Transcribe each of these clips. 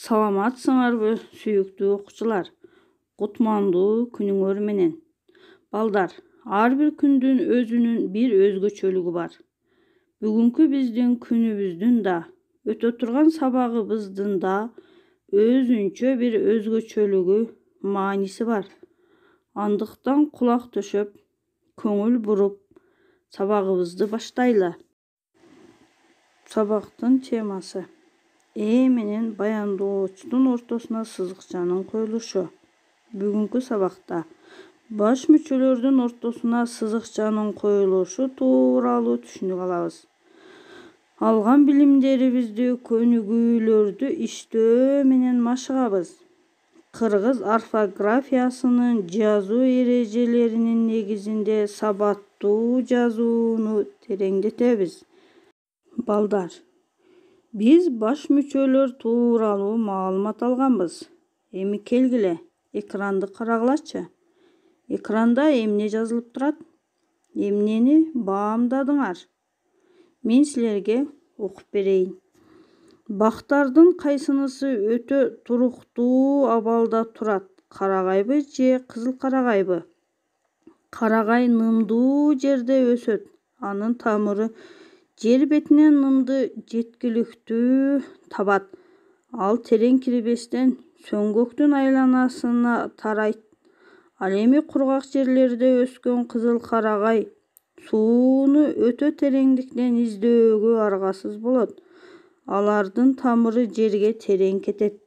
Саламатсыңарбы, сүйүктүү окуучулар? Кутмандуу күнүңөр менен. Балдар, ар бир күндүн өзүнүн бир өзгөчөлүгү бар. Бүгүнкү биздин күнүбүздүн да, өтө турган сабагыбыздын да өзүнчө бир өзгөчөлүгү, мааниси бар. Андыктан кулак төшөп, көңүл буруп, сабагыбызды баштайлы. Сабактын темасы: ээ менен баяндоочунун ортосуна сызыкчанын коюлушу. Бүгүнкү сабакта баш мүчөлөрдүн ортосуна сызыкчанын коюлушу тууралуу түшүнүк алабыз. Алган билимдерибизди, көнүгүүлөрдү иштөө менен машыгабыз. Кыргыз орфографиясынын жазуу эрежелеринин негизинде сабаттуу жазууну тереңдетебиз. Балдар, биз баш мүчөлөр тууралуу маалымат алганбыз. Эми келгиле, экранды карагылачы. Экранда эмне жазылып турат? Эмнени баамдадыңар? Мен силерге окуп берейин. Бактардын кайсынысы өтө туруктуу абалда турат? Карагайбы же кызыл карагайбы? Карагай нымдуу жерде өсөт. Анын тамыры жер бетинен нымды жеткиликтүү табат. Ал терең кирбестен сөңгөктүн айланасына тарайт. Ал эми кургак жерлерде өскөн кызыл карагай сууну өтө тереңдиктен издөөгө аргасыз болот. Алардын тамыры жерге терең кетет.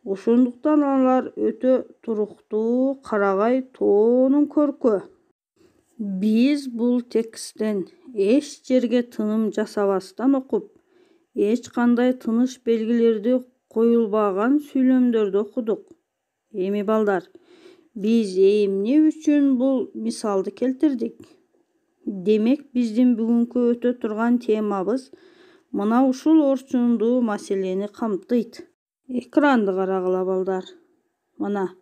Ошондуктан алар өтө туруктуу карагай тоонун көркү. Биз бул тексттен эч жерге тыным жасабастан окуп, эч кандай тыныш белгилерди коюлбаган сүйлөмдөрдү окудук. Эми балдар, биз эмне үчүн бул мисалды келтирдик? Демек, биздин бүгүнкү өтө турган темабыз мына ушул орчундуу маселени камтыйт. Экранды карагыла, балдар. Мына,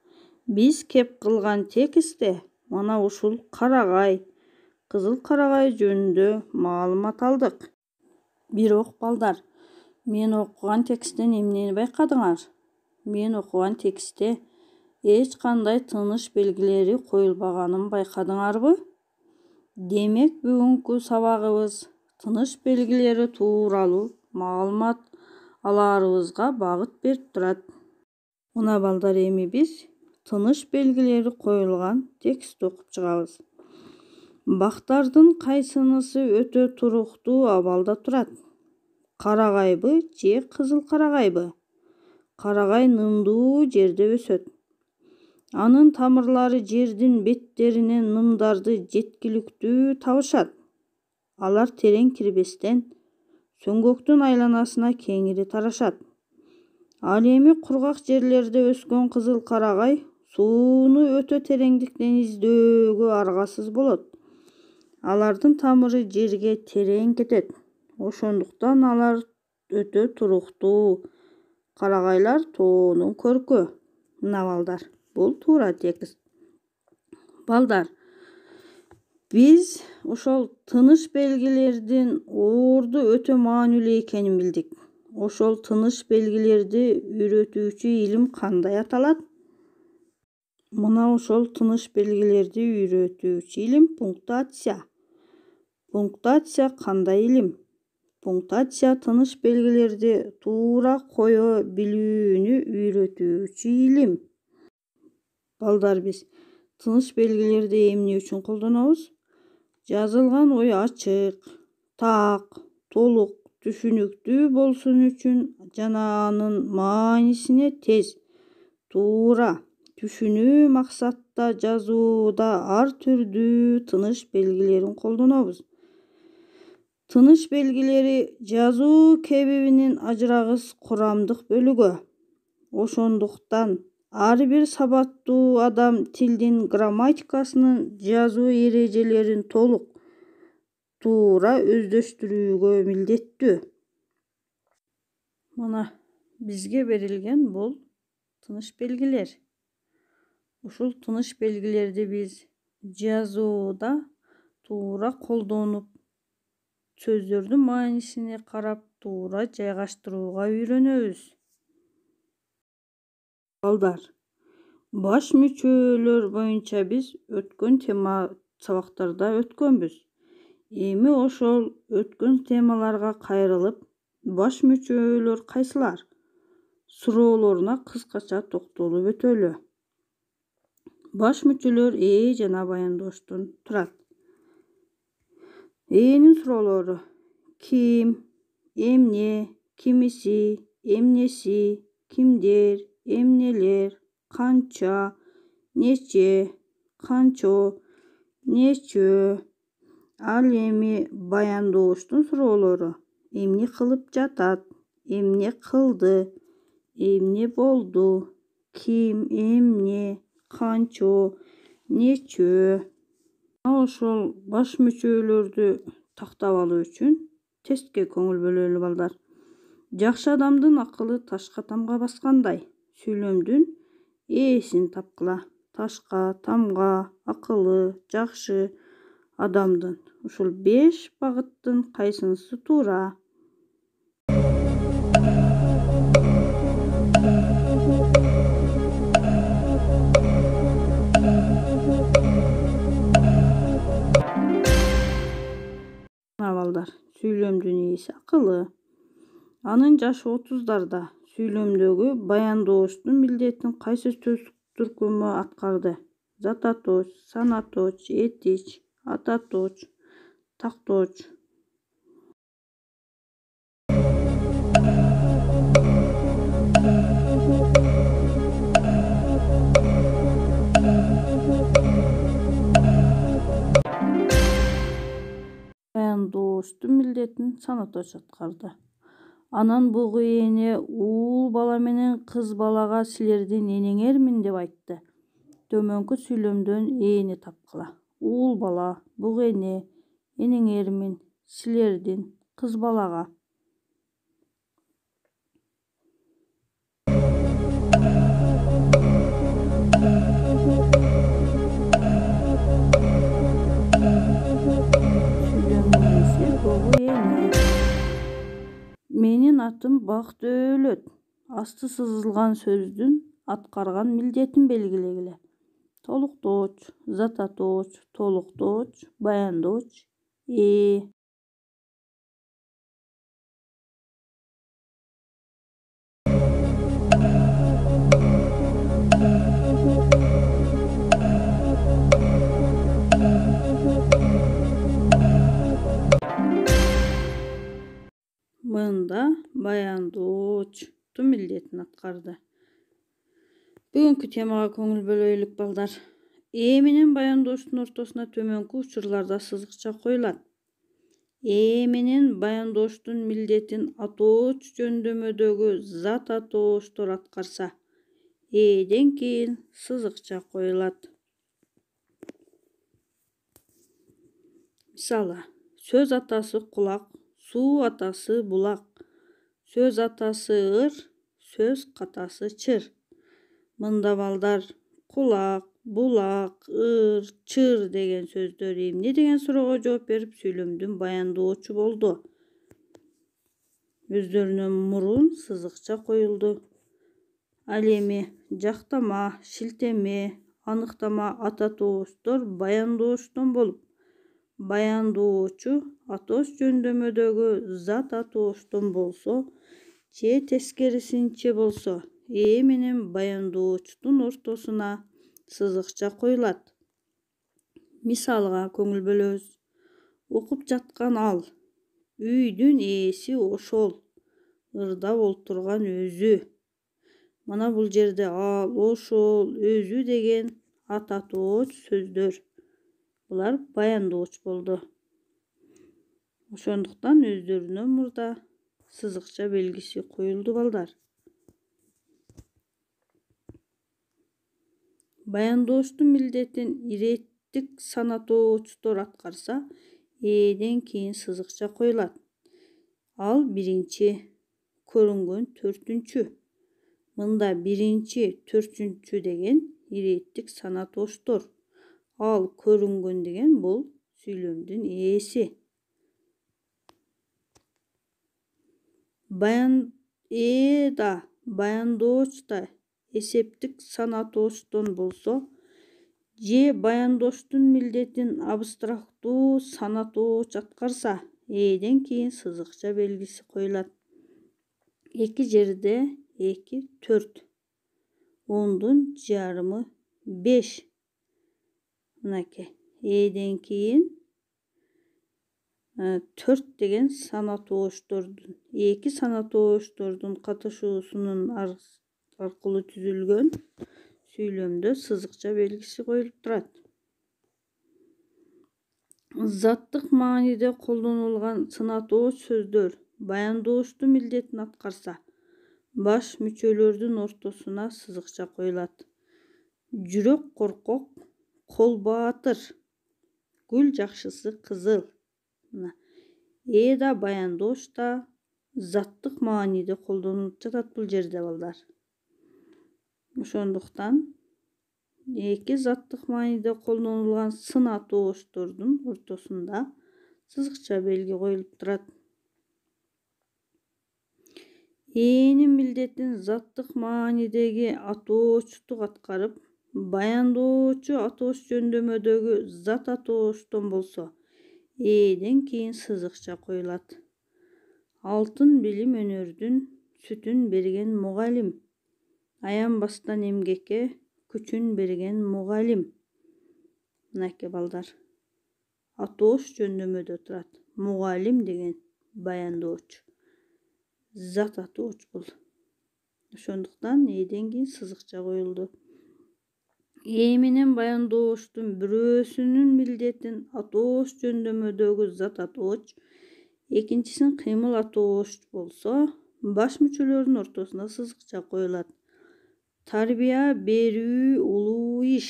биз кеп кылган текстте мына ушул карагай, кызыл карагай жөнүндө маалымат алдык. Бирок, балдар, мен окуган тексттен эмнени байкадыңар? Мен окуган текстте эч кандай тыныш белгилери коюлбаганын байкадыңарбы? Демек, бүгүнкү сабагыбыз тыныш белгилери тууралуу маалымат алаарыбызга багыт берип турат. Мына балдар, эми биз тыныш белгилери коюлган текстти окуп чыгабыз. Бактардын кайсынысы өтө туруктуу абалда турат? Карагайбы же кызыл карагайбы? Карагай нымдуу жерде өсөт. Анын тамырлары жердин беттеринен нымдарды жеткиликтүү табышат. Алар терең кирбестен сөңгөктүн айланасына кеңири тарашат. Ал эми кургак жерлерде өскөн кызыл карагай сууну өтө тереңдиктен издөөгө аргасыз болот. Алардын тамыры жерге терең кетет. Ошондуктан алар өтө туруктуу карагайлар тоонун көркү. Мына балдар, бул туура текст. Балдар, биз ошол тыныш белгилердин орду өтө маанилүү экенин билдик. Ошол тыныш белгилерди үйрөтүүчү илим кандай аталат? Мына ошол тыныш белгилерди үйрөтүүчү илим пунктуация. Пунктуация кандай илим? Пунктуация тыныш белгилерди туура кое билүүнү үйрөтүүчү илим. Балдар, биз тыныш белгилерди эмне үчүн колдонобуз? Жазылган ой ачык, так, толук, түшүнүктүү болсун үчүн жана анын маанисине тез, туура түшүнүү максатта жазууда ар түрдүү тыныш белгилерин колдонобуз. Тыныш белгилери жазуу кебибинин ажырагыс курамдык бөлүгү. Ошондуктан ар бир сабаттуу адам тилдин грамматикасынын жазуу эрежелерин толук, туура өздөштүрүүгө милдеттүү. Мына бизге берилген бул тыныш белгилер. Ушул тыныш белгилерди биз жазууда туура колдонуп, сөздөрдүн маанисине карап туура жайгаштырууга үйрөнөбүз. Балдар, баш мүчөлөр боюнча биз өткөн тема сабактарда өткөнбүз. Эми ошол өткөн темаларга кайрылып, баш мүчөлөр кайсылар суроолоруна кыскача токтолуп өтөлү. Баш мүчөлөр жана баяндооштон турат. Энин суроолору: ким, эмне, кимиси, эмнеси, кимдер, эмнелер, канча, нече, канчо, нечө. Ал эми баяндооштун суроолору: эмне кылып жатат, эмне кылды, эмне болду, ким, эмне, канчо, нечө. Ошол баш мүчөлөрдү тактап алуу үчүн тестке көңүл бөлөлү балдар. Жакшы адамдын акылы ташка тамга баскандай, сүйлөмдүн ээсин тапкыла. Ташка, тамга, акылы, жакшы адамдын ушул 5 багыттын кайсынысы туура? Балдар, сүйлөмдүн ээси акылы. Анын жашы 30-дарда. Сүйлөмдөгү баяндооштун милдетин кайсы сөз түркүмү аткарды? Зататоч, санаточ, этич, ататоч, такточ. Баяндооштун милдетин санаточ аткарды. Анан бугу эне уул бала менен кыз балага силердин энеңермин деп айтты. Төмөнкү сүйлөмдөн эни тапкыла. Уул бала, бугу эне, энеңермин, силердин, кыз балага. Сүйлөмдүн ээси бугу эне. Менин атым Бак-дөөлөт. Асты сызылган сөздүн аткарган милдетин белгилегиле. Толуктооч, зататоч, толуктооч, баяндооч, мында баяндооочтун милдетин аткарды. Бүгүнкү темага көңүл бөлөйлүк балдар. Менен баяндооштун ортосуна төмөнкү учурларда сызыкча коюлат. Менен баяндооштун милдетин атооч жөндөмөдөгү зат атооштор аткарса, ден кийин сызыкча коюлат. Мисалы, сөз атасы кулак, суу атасы булак. Сөз атасы ыр, сөз катасы чыр. Мында балдар кулак, булак, ыр, чыр деген сөздөр эмне деген суроого жооп берип сүйлөмдүн баяндоочу болду. Өздөрүнөн мурун сызыкча коюлду. Ал эми жактама, шилтеме, аныктама ататооштор баяндооштон болуп, баяндоочу атооч жөндөмөдөгү зат атооштон болсо же тескерисинче болсо, менен баяндоочтун ортосуна сызыкча коюлат. Мисалга көңүл бөлөбүз. Окуп жаткан ал. Үйдүн ээси ошол. Ырдап олтурган өзү. Мына бул жерде ал, ошол, өзү деген ататооч сөздөр. Булар баяндооч болду. Ошондуктан өздөрүнөн мурда сызыкча белгиси коюлду балдар. Баяндооштун милдетин иреттик санатоочтор аткарса, ден кийин сызыкча коюлат. Ал биринчи, көрүнгөн төртүнчү. Мында биринчи, төртүнчү деген иреттик санатоочтор. Ал көрүнгөн деген бул сүйлөмдүн ээси. Да, баяндооч да эсептик санатооштон болсо же баяндоштун милдетин абстрактуу санатооч аткарса эден кийин сызыкча белгиси коюлат. Эки жерде 2 4 10'дун жарымы 5. Мынакей эден кийин 4 деген санатооштордун 2 санатооштордун катышуусунун аркылуу түзүлгөн сүйлөмдө сызыкча белгиси коюлуп турат. Заттык мааниде колдонулган санатооч сөздөр баяндооштун милдетин аткарса баш мүчөлөрдүн ортосуна сызыкча коюлат. Жүрөк коркок, кол баатыр, гүл жакшысы кызыл. Да баяндооч да заттык мааниде колдонулуп жатат бул жерде балдар. Ошондуктан эки заттык мааниде колдонулган санатооштордун ортосунда сызыкча белги коюлуп турат. Ээнин милдетин заттык маанидеги атоочтук аткарып, баяндоочу атооч жөндөмөдөгү зат атооштон болсо эден кийин сызыкча коюлат. Алтын билим өнөрдүн сүтүн берген мугалим. Аянбастан эмгекке күчүн берген мугалим. Мынакей балдар. Атооч жөндөмөдө турат. Мугалим деген баяндооч. Зат атооч бул. Ошондуктан эден кийин сызыкча коюлду. Менен баяндооштун бирөөсүнүн милдетин атооч жөндөмөдөгү зат атооч, экинчисин кыймыл атооч болсо, баш мүчөлөрдүн ортосуна сызыкча коюлат. Тарбия берүү улуу иш.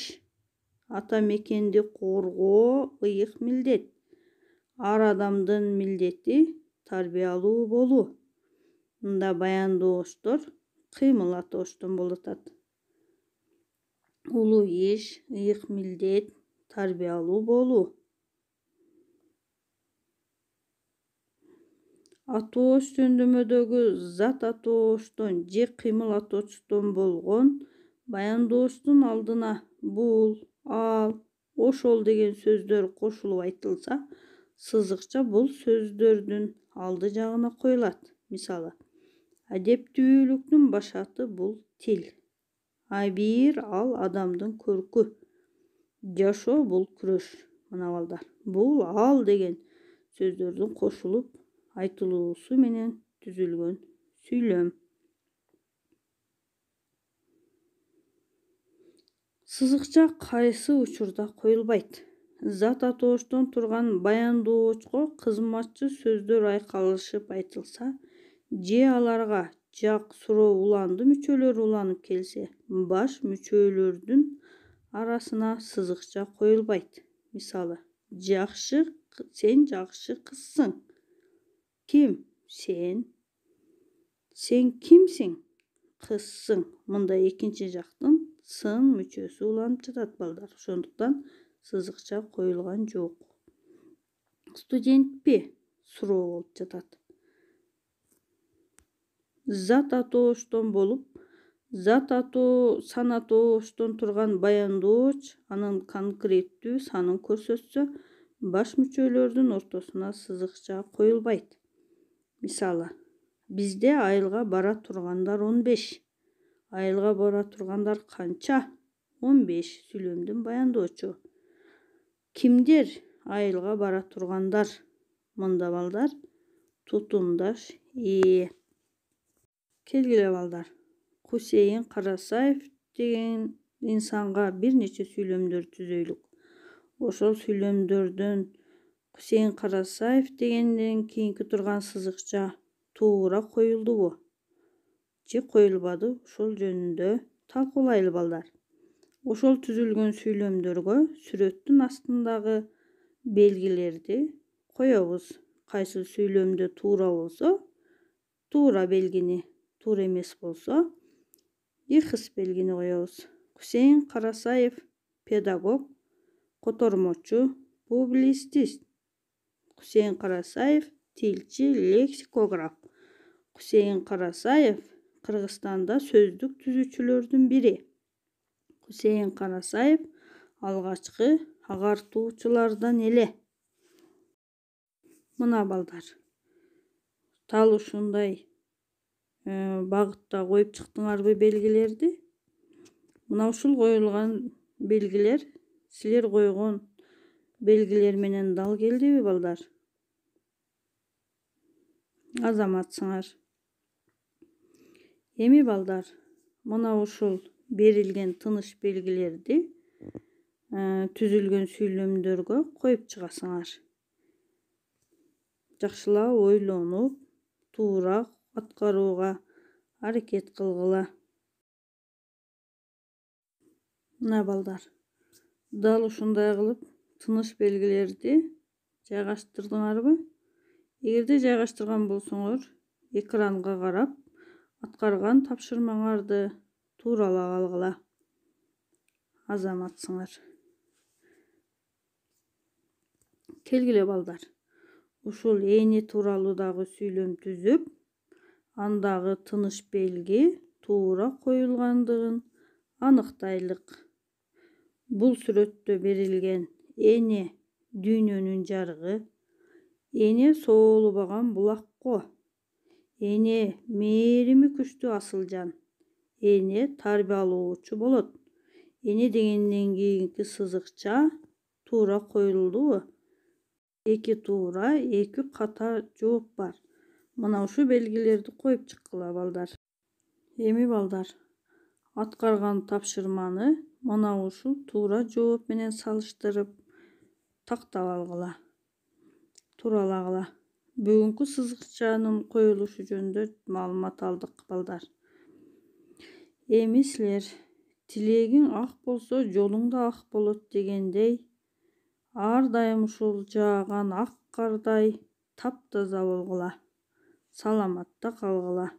Ата мекенди коргоо ыйык милдет. Ар адамдын милдети тарбиялуу болуу. Мында баяндооштор кыймыл атооштон болуп атат. Улуу иш, ыйык милдет, тарбиялуу болуу. Атооч жөндөмөдөгү зат атооштон же кыймыл атоочтон болгон баяндооштун алдына бул, ал, ошол деген сөздөр кошулуп айтылса, сызыкча бул сөздөрдүн алды жагына коюлат. Мисалы, адептүүлүктүн башаты бул тил. Бир ал адамдын көркү. Жашоо бул күрөш. Мына балдар. Бул ал деген сөздөрдүн кошулуп айтылуусу менен түзүлгөн сүйлөм. Сызыкча кайсы учурда коюлбайт? Зат атооштон турган баяндоочко кызматчы сөздөр айкалышып айтылса, же аларга жак суроо уланды мүчөлөрү уланып келсе, баш мүчөлөрдүн арасына сызыкча коюлбайт. Мисалы, сен жакшы кызсың. Ким? Сен. Сен кимсиң? Кызсың. Мында экинчи жактын сын мүчөсү уланып жатат балдар. Ошондуктан сызыкча коюлган жок. Студентпи? Суроо болуп жатат. Зат атооштон болуп, зат санатооштон турган баяндооч анын конкреттүү санын көрсөтсө, баш мүчөлөрдүн ортосуна сызыкча коюлбайт. Мисалы, бизде айылга бара тургандар 15. Айылга бара тургандар канча? 15. Сүйлөмдүн баяндоочу. Кимдер айылга бара тургандар? Мында балдар тутумдаш Келгиле балдар. Кусейин Карасаев деген инсанга бир нече сүйлөмдөр түзөйлүк. Ошол сүйлөмдөрдөн Кусейин Карасаев дегенден кийинки турган сызыкча туура коюлдубу? Же коюлбады? Ошол жөнүндө талкуулайлы балдар. Ошол түзүлгөн сүйлөмдөргө сүрөттүн астындагы белгилерди коебуз. Кайсы сүйлөмдө туура болсо, туура белгини, туура эмес болсо, X белгини коебуз. Кусейин Карасаев педагог, котормочу, публицист. Кусейин Карасаев тилчи, лексикограф. Кусейин Карасаев Кыргызстанда сөздүк түзүүчүлөрдүн бири. Хусейин Карасаев алгачкы агартуучулардан эле. Мына балдар, тал ушундай багытта коюп чыктыңарбы белгилерди? Мына ушул коюлган белгилер силер койгон белгилер менен дал келдиби балдар? Азаматсыңар. Эми балдар, мына ушул берилген тыныш белгилерди түзүлгөн сүйлөмдөргө коюп чыгасыңар. Жакшылап ойлонуп, туура аткарууга аракет кылгыла. Мына балдар, дал ушундай кылып тыныш белгилерди жайгаштырдыңарбы? Эгерде жайгаштырган болсоңор, экранга карап, аткарган тапшырмаңарды тууралап алгыла. Азаматсыңар. Келгиле балдар, ушул эни тууралуу дагы сүйлөм түзүп, андагы тыныш белги туура коюлгандыгын аныктайлык. Бул сүрөттө берилген эне дүйнөнүн жарыгы, эне соолубаган булакко, эне мээрими күчтүү асыл жан, эне тарбиялоочу болот. Эне дегенден кийинки сызыкча туура коюлдубу? Эки туура, эки ката жооп бар. Мына ушу белгилерди коюп чыккыла балдар. Эми балдар, аткарган тапшырманы мына ушул туура жооп менен салыштырып тактап алгыла, тууралagыла. Бүгүнкү сызыкчанын коюлушу жөнүндө маалымат алдык балдар. Эми силер тилегиң ак болсо, жолуң да ак болот дегендей, ар дайым ушул жааган ак кардай таптаза болгула, саламатта калгыла.